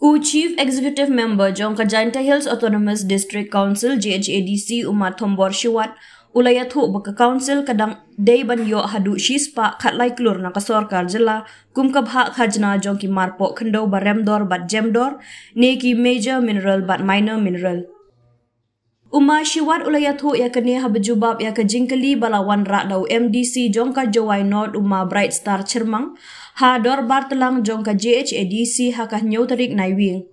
Chief Executive Member Jong Kajanta Hills Autonomous District Council JHADC Umar Thombor Shiwat ulayathu baka council kadang day ban yo hadu shispa khatlai klur na kasorkar jela kum kabha khajna jong ki marpo khando baremdor bat jemdor ne ki major mineral bat minor mineral Umar Shiwat ulayathu ya kene habjubab ya ka jingkali balawan ra dau MDC jong ka Jowai North Umar Bright Star Cermang ha dor bar telang jong ka JHADC ha ka nyau tarik naiwing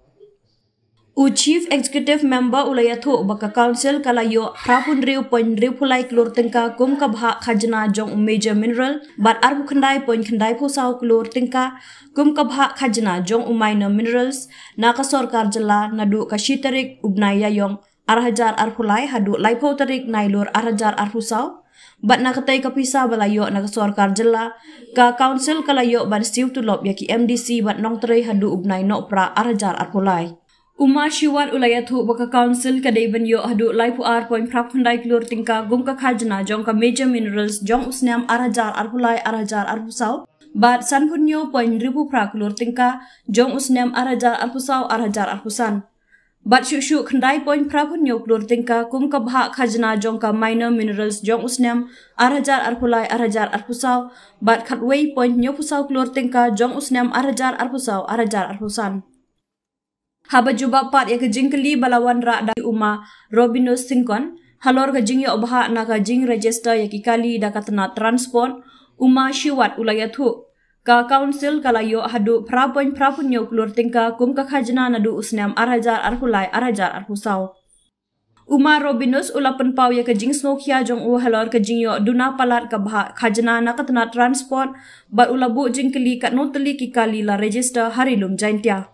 Chief Executive Member ulayathu baka council kalayo prapun riu point riu pulai klur tingka kum kabha khajna jong major mineral bat arbu khandai point khandai phusau klur tingka kum kabha khajna jong minor minerals na ka sarkar jela nadu ka shitarik ubnaya yong arhajar arpulai hadu laipo tarik nailur arhajar arpusau bat na katai kapisa balayo na ka sarkar jela ka council kalayo ban siu tulop yaki MDC bat nong tray hadu ubnai no pra arhajar arpulai Umar Shiwat ulayathu baka council kadaiban yo hadu laipu ar point prap khandai klur tingka gum ka khajna jong ka major minerals jong usnam arhajar arpulai arhajar arpusau bat sanpunyo point ribu pra klur tingka jong usnam arhajar arpusau arhajar arpusan bat shushu khandai point prapunyo klur tingka kum ka bha khajna jong ka minor minerals jong usnam arhajar arpulai arhajar arpusau bat khatwei point nyo pusau klur tingka jong usnam arhajar arpusau arhajar arpusan Haba juba pat ya kejingkeli balawan ra dari Umar Robinus Sinkon halor kejing yo obha na kejing register ya kikali da katna transport Umar Shiwat ulayathu ka council kalayo hadu prapon yo klur tingka kum ka khajna nadu usnam arhajar arhulai arhajar arhusau Umar Robinus ulapan pau ya kejing snokia jong halor kejing yo duna palat ka bha khajna na katna transport bat ulabu jingkeli kat noteli kikali la register harilum jaintia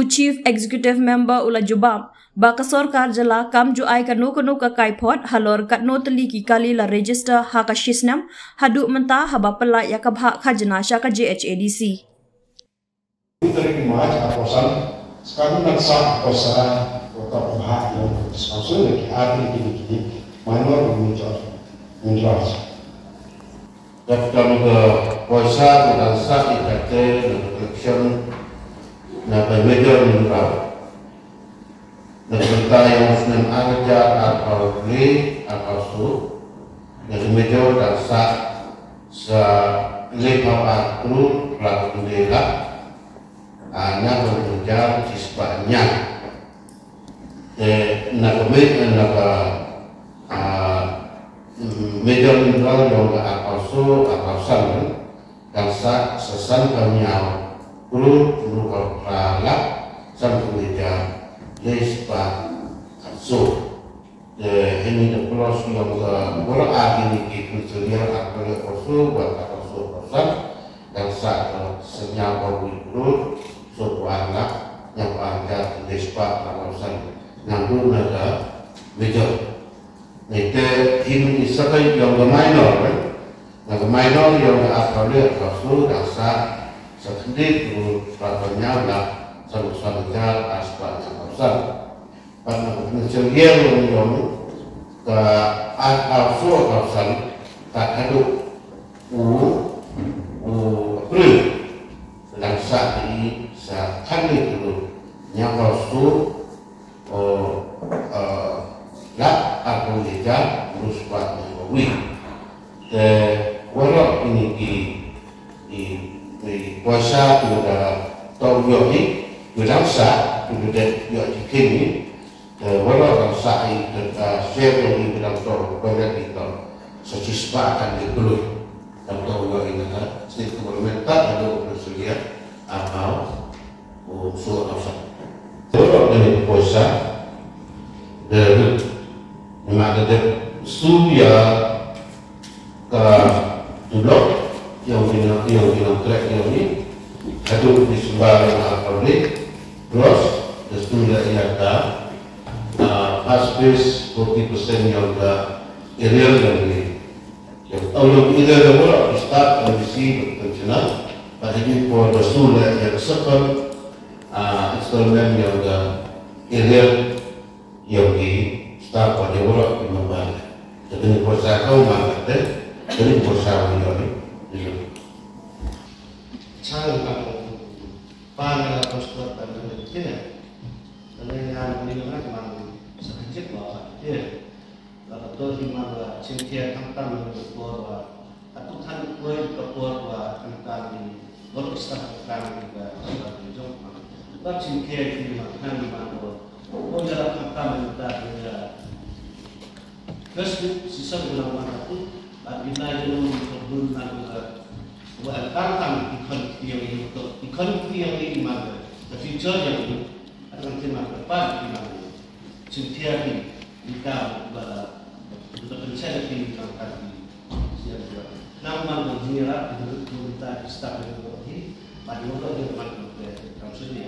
Chief Executive Member ula jubab baka sarkar jela kam ju ai kanu ka kaipot halor kat no teli ki kali la register ha ka shisnam hadu menta haba pela ya ka bha khajna sha ka JHADC Tarik maj aposan sekarang nak sah kosa kota pemah yang diskonsul lagi hari ini manor menjual dalam ke kosa dan sah ikate election na major mineral na kita yang muslim aja atau li atau su na major dan sa lepas atru pelaku dela anak bekerja siswanya na major mineral yang atau su atau san dan sa sesan kanyau Guru rala sampai meja lespa so ini the plus yang bola ini kita lihat apa yang kosu buat kosu kosan dan saat senyap guru so anak yang ada lespa kawasan nanggung ada meja itu ini sekai yang minor yang apa yang kosu dan saat sedih dulu pelakunya lah satu jalan aspal yang besar pada mencegah yang ke asal kawasan tak ada april dan saat ini saat kali dulu yang rasul lah aku lihat terus buat mengawi walau ini di kuasa pada tahun ini berangsa pada yang dikini walau rasa ini share ini dalam tahun banyak kita secispa dibeli dalam tahun ini sedikit bermentak ada bersedia atau usul apa walau ini kuasa dari mana ada surya ke dulu yang track yang ini ada di sebarang publik plus sesudah yang ada aspes 40% yang ada aerial yang ini kalau kita ada start kondisi berkenaan pada ini for sesudah yang second installment yang ada aerial yang di start pada orang yang membalik jadi proses kau mengatakan jadi proses ini Chang pan mangga cengkia tentang bahwa atau tan koi bahwa tentang di boleh istirahat tentang juga sebagai jom tak cengkia di mana mangga oh jalan tentang kita Facebook sisa bulan mana tu bila jom berbun mangga buat tentang ikon yang ini mangga the future yang ini akan tema depan di mana cengkia kita untuk mencari tim kami siapa nama mengira kita start dengan ini pada waktu yang mana kita kausnya